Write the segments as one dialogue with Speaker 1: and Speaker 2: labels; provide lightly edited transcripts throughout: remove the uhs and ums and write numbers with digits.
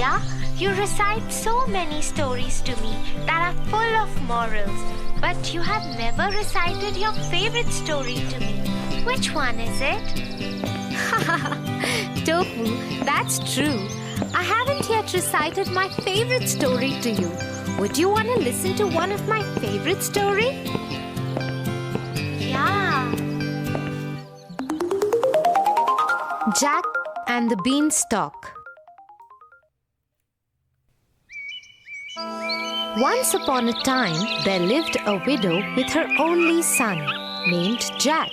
Speaker 1: Bhaiya, you recite so many stories to me that are full of morals, but you have never recited your favorite story to me. Which one is it?
Speaker 2: Tofu, that's true. I haven't yet recited my favorite story to you. Would you want to listen to one of my favorite story?
Speaker 1: Yeah.
Speaker 2: Jack and the Beanstalk. Once upon a time, there lived a widow with her only son, named Jack.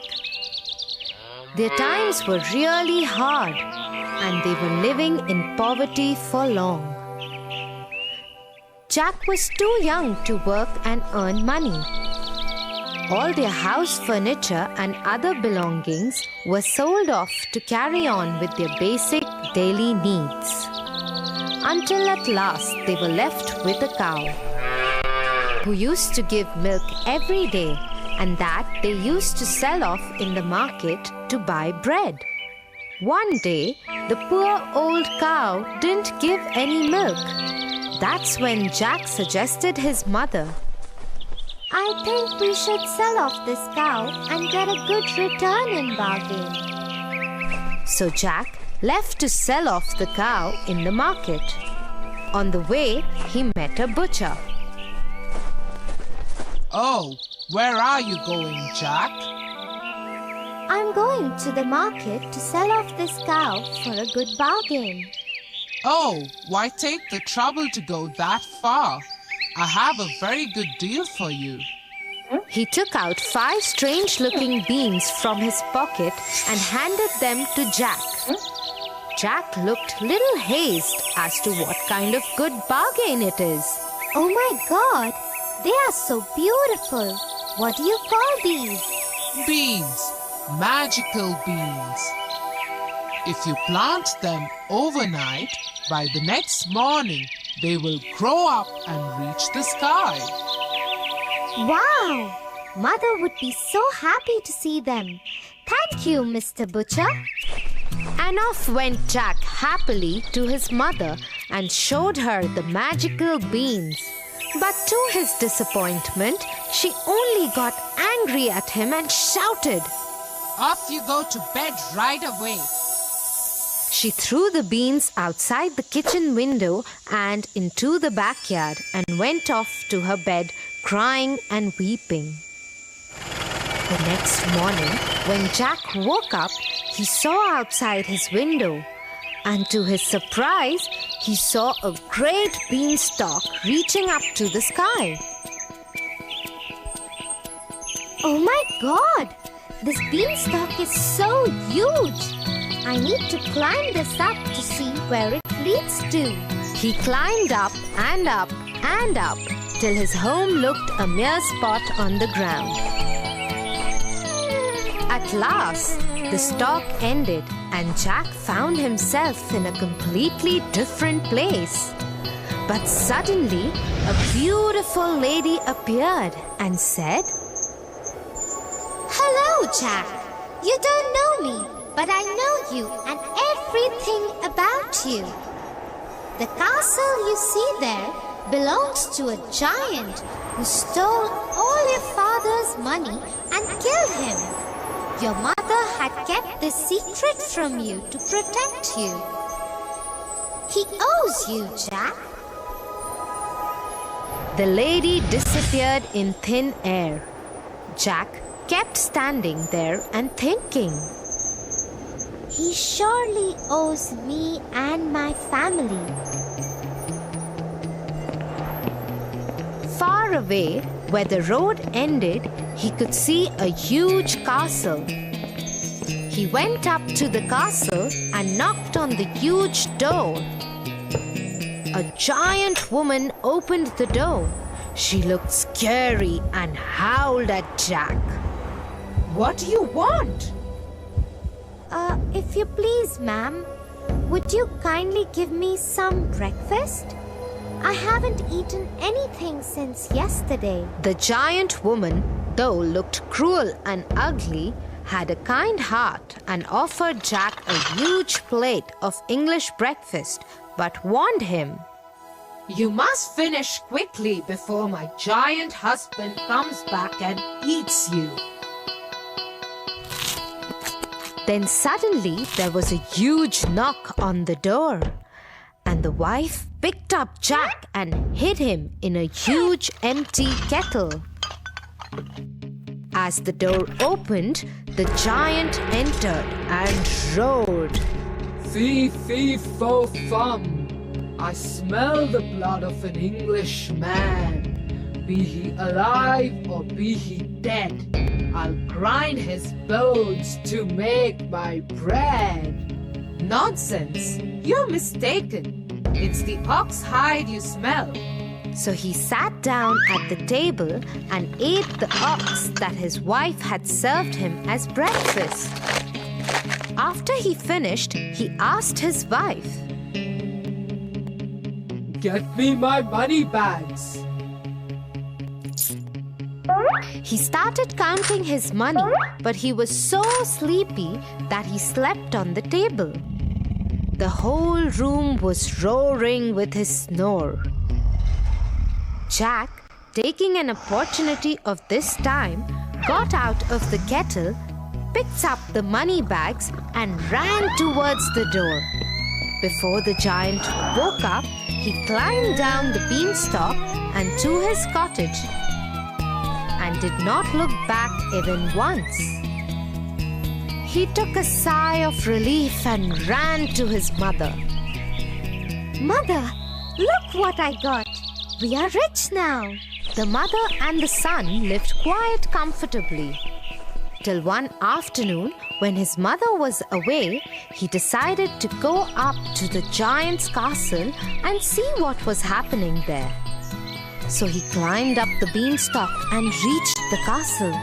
Speaker 2: Their times were really hard, and they were living in poverty for long. Jack was too young to work and earn money. All their house furniture and other belongings were sold off to carry on with their basic daily needs. Until at last they were left with a cow, who used to give milk every day, and that they used to sell off in the market to buy bread. One day, the poor old cow didn't give any milk. That's when Jack suggested his mother,
Speaker 1: I think we should sell off this cow and get a good return in bargain.
Speaker 2: So Jack left to sell off the cow in the market. On the way, he met a butcher.
Speaker 3: Oh, where are you going, Jack?
Speaker 1: I'm going to the market to sell off this cow for a good bargain.
Speaker 3: Oh, why take the trouble to go that far? I have a very good deal for you.
Speaker 2: He took out 5 strange-looking beans from his pocket and handed them to Jack. Jack looked little hazed as to what kind of good bargain it is.
Speaker 1: Oh my God! They are so beautiful. What do you call these?
Speaker 3: Beans, magical beans. If you plant them overnight, by the next morning, they will grow up and reach the sky.
Speaker 1: Wow! Mother would be so happy to see them. Thank you, Mr. Butcher.
Speaker 2: And off went Jack happily to his mother and showed her the magical beans. But to his disappointment, she only got angry at him and shouted,
Speaker 3: Off you go to bed right away.
Speaker 2: She threw the beans outside the kitchen window and into the backyard and went off to her bed crying and weeping. The next morning, when Jack woke up, he saw outside his window, and to his surprise, he saw a great beanstalk reaching up to the sky.
Speaker 1: Oh my God! This beanstalk is so huge! I need to climb this up to see where it leads to.
Speaker 2: He climbed up and up and up till his home looked a mere spot on the ground. At last, the stalk ended and Jack found himself in a completely different place. But suddenly, a beautiful lady appeared and said,
Speaker 1: Hello, Jack. You don't know me, but I know you and everything about you. The castle you see there belongs to a giant who stole all your father's money and killed him. Your mother had kept this secret from you to protect you. He owes you, Jack.
Speaker 2: The lady disappeared in thin air. Jack kept standing there and thinking,
Speaker 1: He surely owes me and my family.
Speaker 2: Far away, where the road ended, he could see a huge castle. He went up to the castle and knocked on the huge door. A giant woman opened the door. She looked scary and howled at Jack.
Speaker 3: What do you want?
Speaker 1: If you please, ma'am, would you kindly give me some breakfast? I haven't eaten anything since yesterday.
Speaker 2: The giant woman, though looked cruel and ugly, had a kind heart and offered Jack a huge plate of English breakfast but warned him, "You must finish quickly before my giant husband comes back and eats you." Then suddenly there was a huge knock on the door, and the wife picked up Jack and hid him in a huge empty kettle. As the door opened, the giant entered and roared,
Speaker 3: "Fee, fee, fo, fum. I smell the blood of an Englishman. Be he alive or be he dead, I'll grind his bones to make my bread."
Speaker 2: "Nonsense! You're mistaken. It's the ox hide you smell." So he sat down at the table and ate the ox that his wife had served him as breakfast. After he finished, he asked his wife,
Speaker 3: "Get me my money bags."
Speaker 2: He started counting his money, but he was so sleepy that he slept on the table. The whole room was roaring with his snore. Jack, taking an opportunity of this time, got out of the kettle, picked up the money bags, and ran towards the door. Before the giant woke up, he climbed down the beanstalk and to his cottage, and did not look back even once. He took a sigh of relief and ran to his mother.
Speaker 1: Mother, look what I got. We are rich now.
Speaker 2: The mother and the son lived quite comfortably. Till one afternoon, when his mother was away, he decided to go up to the giant's castle and see what was happening there. So he climbed up the beanstalk and reached the castle.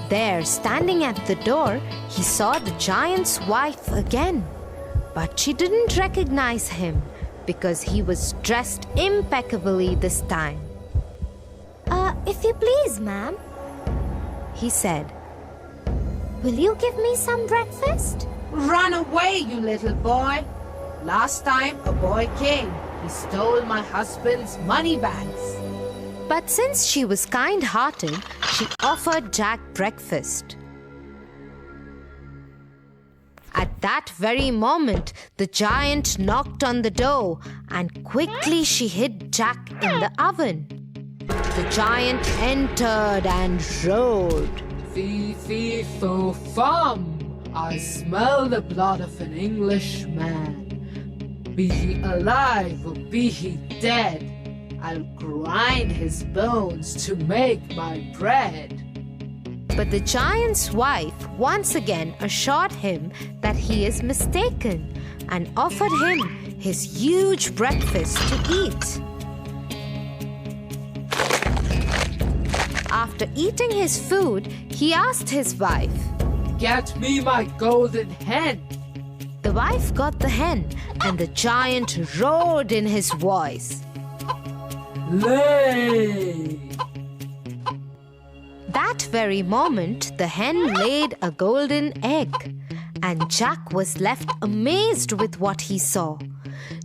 Speaker 2: There, standing at the door, he saw the giant's wife again. But she didn't recognize him because he was dressed impeccably this time.
Speaker 1: If you please, ma'am,
Speaker 2: He said,
Speaker 1: will you give me some breakfast?
Speaker 4: Run away, you little boy. Last time a boy came, he stole my husband's money bags.
Speaker 2: But since she was kind-hearted, she offered Jack breakfast. At that very moment, the giant knocked on the door, and quickly she hid Jack in the oven. The giant entered and roared,
Speaker 3: "Fee, fee, fo, fum. I smell the blood of an Englishman. Be he alive or be he dead, I'll grind his bones to make my bread."
Speaker 2: But the giant's wife once again assured him that he is mistaken and offered him his huge breakfast to eat. After eating his food, he asked his wife,
Speaker 3: "Get me my golden hen."
Speaker 2: The wife got the hen, and the giant roared in his voice,
Speaker 3: "Lay!"
Speaker 2: That very moment, the hen laid a golden egg, and Jack was left amazed with what he saw.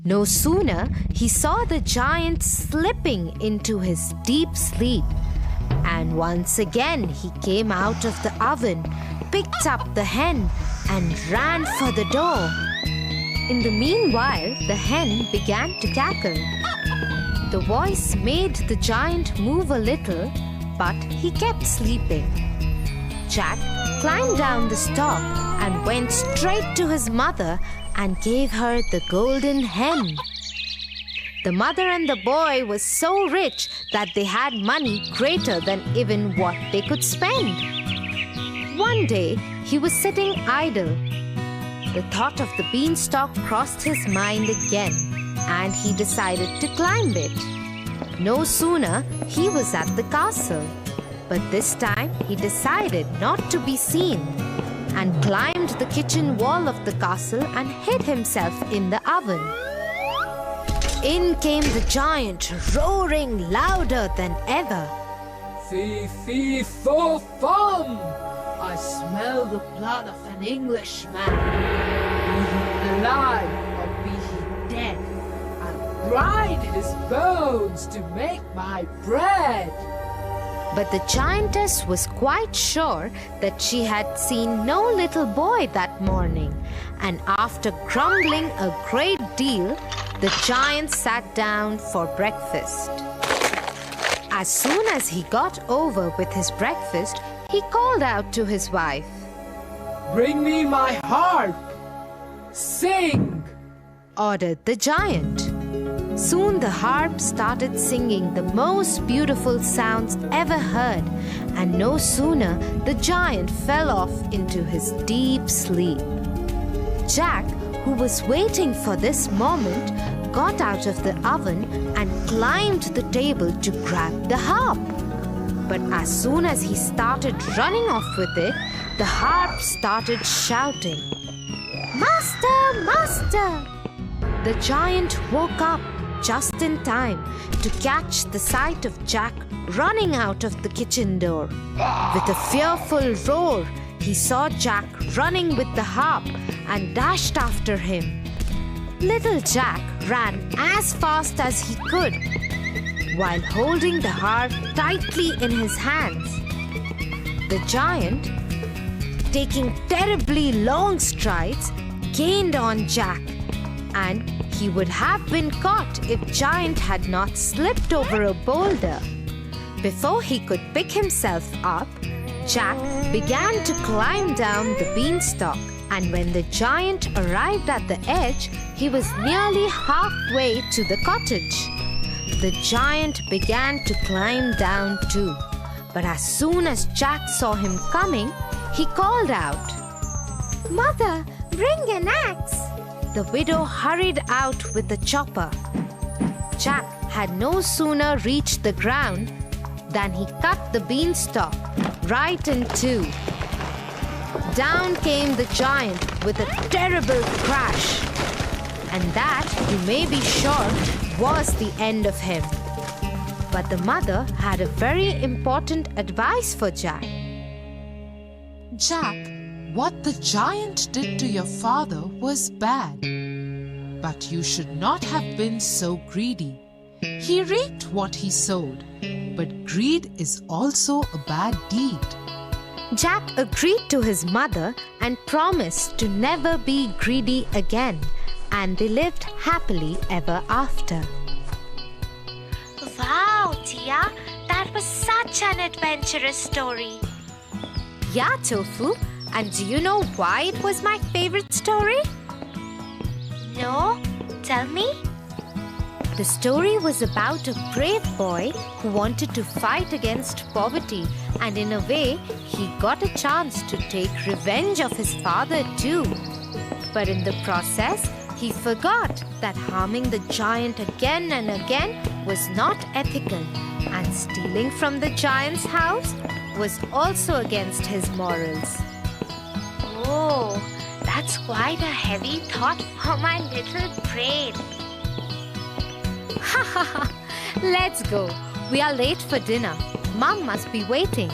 Speaker 2: No sooner he saw the giant slipping into his deep sleep, and once again he came out of the oven, picked up the hen, and ran for the door. In the meanwhile, the hen began to cackle. The voice made the giant move a little, but he kept sleeping. Jack climbed down the stalk and went straight to his mother and gave her the golden hen. The mother and the boy were so rich that they had money greater than even what they could spend. One day, he was sitting idle. The thought of the beanstalk crossed his mind again, and he decided to climb it. No sooner he was at the castle, but this time he decided not to be seen and climbed the kitchen wall of the castle and hid himself in the oven. In came the giant, roaring louder than ever.
Speaker 3: "Fee, fee, fo, fum. I smell the blood of an Englishman. Be he
Speaker 4: alive or be he dead, I'll grind his bones to make my bread.
Speaker 2: But the giantess was quite sure that she had seen no little boy that morning, and after grumbling a great deal, the giant sat down for breakfast. As soon as he got over with his breakfast, he called out to his wife,
Speaker 4: "Bring me my harp! Sing!"
Speaker 2: ordered the giant. Soon the harp started singing the most beautiful sounds ever heard, and no sooner the giant fell off into his deep sleep. Jack, who was waiting for this moment, got out of the oven and climbed the table to grab the harp. But as soon as he started running off with it, the harp started shouting,
Speaker 1: Master, master!
Speaker 2: The giant woke up just in time to catch the sight of Jack running out of the kitchen door. With a fearful roar, he saw Jack running with the harp and dashed after him. Little Jack ran as fast as he could, while holding the harp tightly in his hands. The giant, taking terribly long strides, gained on Jack, and he would have been caught if Giant had not slipped over a boulder. Before he could pick himself up, Jack began to climb down the beanstalk, and when the giant arrived at the edge, he was nearly halfway to the cottage. The giant began to climb down too, but as soon as Jack saw him coming, he called out,
Speaker 1: Mother, bring an axe!
Speaker 2: The widow hurried out with the chopper. Jack had no sooner reached the ground than he cut the beanstalk right in two. Down came the giant with a terrible crash, and that, you may be sure, was the end of him. But the mother had a very important advice for Jack.
Speaker 3: Jack, what the giant did to your father was bad, but you should not have been so greedy. He reaped what he sowed, but greed is also a bad deed.
Speaker 2: Jack agreed to his mother and promised to never be greedy again, and they lived happily ever after.
Speaker 1: Wow, Tia, that was such an adventurous story.
Speaker 2: Yeah, Tofu. And do you know why it was my favorite story?
Speaker 1: No? Tell me?
Speaker 2: The story was about a brave boy who wanted to fight against poverty, and in a way, he got a chance to take revenge of his father too. But in the process, he forgot that harming the giant again and again was not ethical, and stealing from the giant's house was also against his morals.
Speaker 1: Oh, that's quite a heavy thought for my little brain.
Speaker 2: Ha ha ha! Let's go. We are late for dinner. Mom must be waiting.